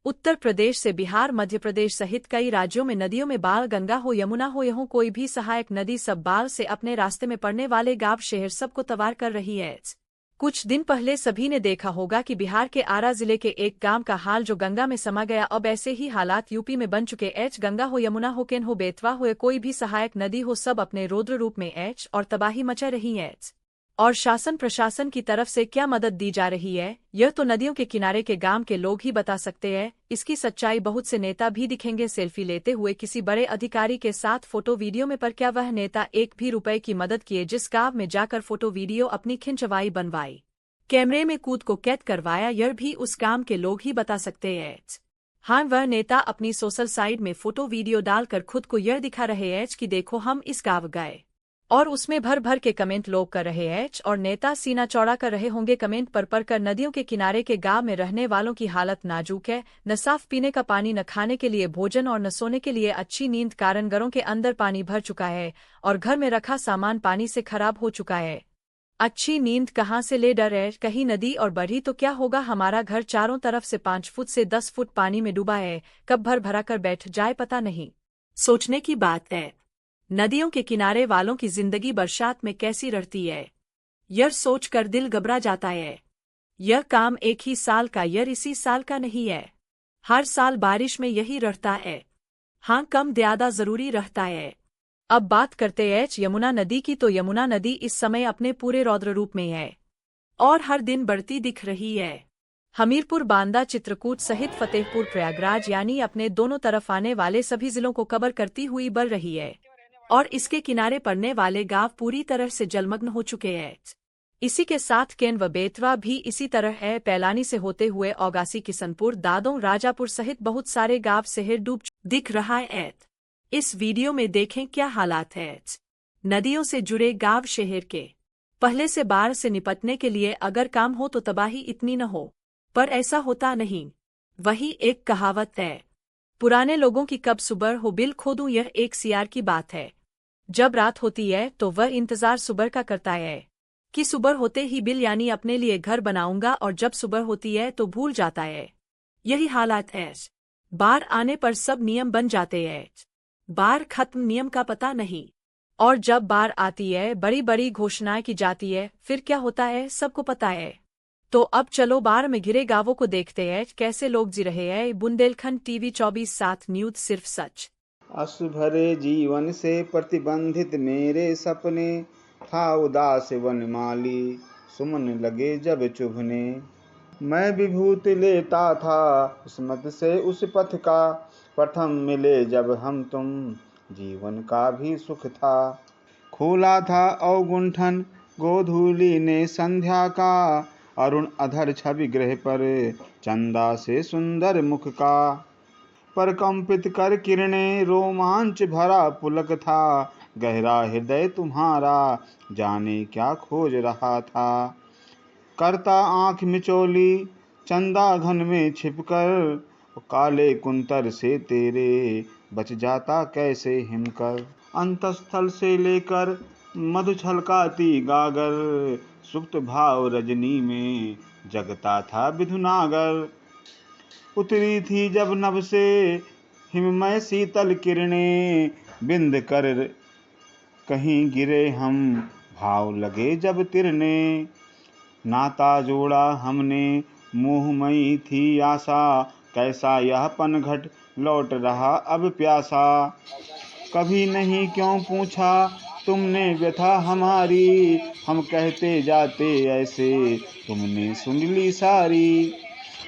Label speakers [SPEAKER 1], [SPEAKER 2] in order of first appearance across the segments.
[SPEAKER 1] उत्तर प्रदेश से बिहार, मध्य प्रदेश सहित कई राज्यों में नदियों में बाढ़, गंगा हो, यमुना हो, यह कोई भी सहायक नदी, सब बाढ़ से अपने रास्ते में पड़ने वाले गांव शहर सबको तबाह कर रही है। कुछ दिन पहले सभी ने देखा होगा कि बिहार के आरा जिले के एक गांव का हाल जो गंगा में समा गया। अब ऐसे ही हालात यूपी में बन चुके। गंगा हो, यमुना हो, केन हो, बेतवा हो, या कोई भी सहायक नदी हो, सब अपने रौद्र रूप में और तबाही मचा रही है। और शासन प्रशासन की तरफ से क्या मदद दी जा रही है, यह तो नदियों के किनारे के गांव के लोग ही बता सकते हैं। इसकी सच्चाई बहुत से नेता भी दिखेंगे सेल्फी लेते हुए किसी बड़े अधिकारी के साथ फोटो वीडियो में, पर क्या वह नेता एक भी रुपए की मदद किए जिस गांव में जाकर फोटो वीडियो अपनी खिंचवाई, बनवाई, कैमरे में कूद को कैद करवाया, यह भी उस गांव के लोग ही बता सकते हैं। हाँ, वह नेता अपनी सोशल साइट में फोटो वीडियो डालकर खुद को यह दिखा रहे हैं कि देखो हम इस गांव गए, और उसमें भर भर के कमेंट लोग कर रहे हैं, और नेता सीना चौड़ा कर रहे होंगे कमेंट पर पढ़कर। नदियों के किनारे के गांव में रहने वालों की हालत नाजुक है। न साफ पीने का पानी, न खाने के लिए भोजन, और न सोने के लिए अच्छी नींद। कारण घरों के अंदर पानी भर चुका है और घर में रखा सामान पानी से खराब हो चुका है। अच्छी नींद कहाँ से ले? डर है कहीं नदी और बढ़ी तो क्या होगा। हमारा घर चारों तरफ से 5 फुट से 10 फुट पानी में डूबा है, कब भर भरा कर बैठ जाए पता नहीं। सोचने की बात है, नदियों के किनारे वालों की जिंदगी बरसात में कैसी रहती है, यह सोचकर दिल घबरा जाता है। यह काम एक ही साल का, यह इसी साल का नहीं है। हर साल बारिश में यही रहता है। हाँ, कम ज्यादा जरूरी रहता है। अब बात करते हैं यमुना नदी की, तो यमुना नदी इस समय अपने पूरे रौद्र रूप में है और हर दिन बढ़ती दिख रही है। हमीरपुर, बांदा, चित्रकूट सहित फतेहपुर, प्रयागराज यानी अपने दोनों तरफ आने वाले सभी जिलों को कवर करती हुई बढ़ रही है, और इसके किनारे पड़ने वाले गांव पूरी तरह से जलमग्न हो चुके हैं। इसी के साथ केन व बेतवा भी इसी तरह है। पैलानी से होते हुए औगासी, किशनपुर, दादों, राजापुर सहित बहुत सारे गांव शहर डूब दिख रहा है। इस वीडियो में देखें क्या हालात है नदियों से जुड़े गांव शहर के। पहले से बाढ़ से निपटने के लिए अगर काम हो तो तबाही इतनी न हो, पर ऐसा होता नहीं। वही एक कहावत है, पुराने लोगों की कब सुबह हो बिल खोदूं, यह एक सियार की बात है। जब रात होती है तो वह इंतजार सुबह का करता है कि सुबह होते ही बिल यानी अपने लिए घर बनाऊंगा, और जब सुबह होती है तो भूल जाता है। यही हालात है। बाढ़ आने पर सब नियम बन जाते हैं, बाढ़ खत्म, नियम का पता नहीं। और जब बाढ़ आती है बड़ी बड़ी घोषणाएं की जाती है, फिर क्या होता है सबको पता है। तो अब चलो बाढ़ में घिरे गांवों को देखते हैं कैसे लोग जी रहे हैं। बुंदेलखंड टीवी 24/7 न्यूज, सिर्फ सच।
[SPEAKER 2] अश्रु भरे जीवन से प्रतिबंधित मेरे सपने, था उदास वनमाली सुमन लगे जब चुभने। मैं विभूति लेता था किस्मत से उस पथ का, प्रथम मिले जब हम तुम जीवन का भी सुख था। खोला था अवगुंठन गोधूली ने संध्या का, अरुण अधर छवि ग्रह पर चंदा से सुंदर मुख का। पर कंपित कर किरणें रोमांच भरा पुलक था, गहरा हृदय तुम्हारा जाने क्या खोज रहा था। करता आंख मिचोली चंदा घन में छिपकर, काले कुंतर से तेरे बच जाता कैसे हिमकर। अंतस्थल से लेकर मधु छलकाती गागर, सुप्त भाव रजनी में जगता था विधुनागर। उतरी थी जब नभ से हिममय शीतल किरणें, बिंद कर कहीं गिरे हम भाव लगे जब तिरने। नाता जोड़ा हमने मोहमयी थी आशा, कैसा यह पनघट लौट रहा अब प्यासा। कभी नहीं क्यों पूछा तुमने व्यथा हमारी, हम कहते जाते ऐसे तुमने सुन ली सारी।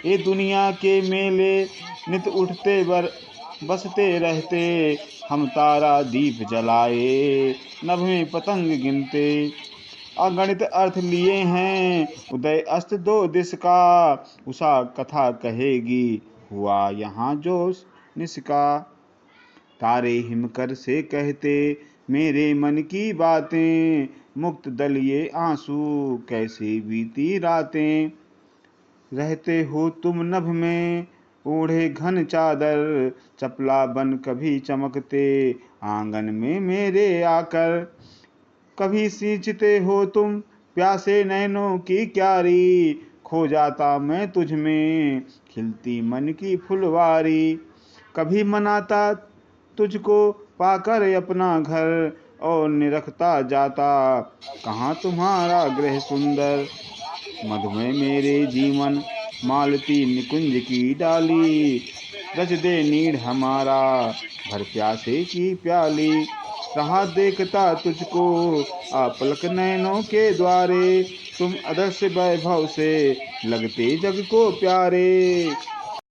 [SPEAKER 2] ये दुनिया के मेले नित उठते बसते रहते, हम तारा दीप जलाए नभ में पतंग गिनते। अगणित अर्थ लिए हैं उदय अस्त दो दिश का, उषा कथा कहेगी हुआ यहाँ जोश निस्का। तारे हिमकर से कहते मेरे मन की बातें, मुक्त दलिए आंसू कैसे बीती रातें। रहते हो तुम नभ में ओढ़े घन चादर, चपला बन कभी चमकते आंगन में मेरे आकर। कभी सींचते हो तुम प्यासे नैनों की क्यारी, खो जाता मैं तुझ में, खिलती मन की फुलवारी। कभी मनाता तुझको पाकर अपना घर, और निरखता जाता कहाँ तुम्हारा गृह सुंदर। मधुमय मेरे जीवन मालती निकुंज की डाली, रच दे नीड़ हमारा भर प्यासे की प्याली। रहा देखता तुझको आपलक नयनों के द्वारे, तुम अदृश्य वैभव से लगते जग को प्यारे।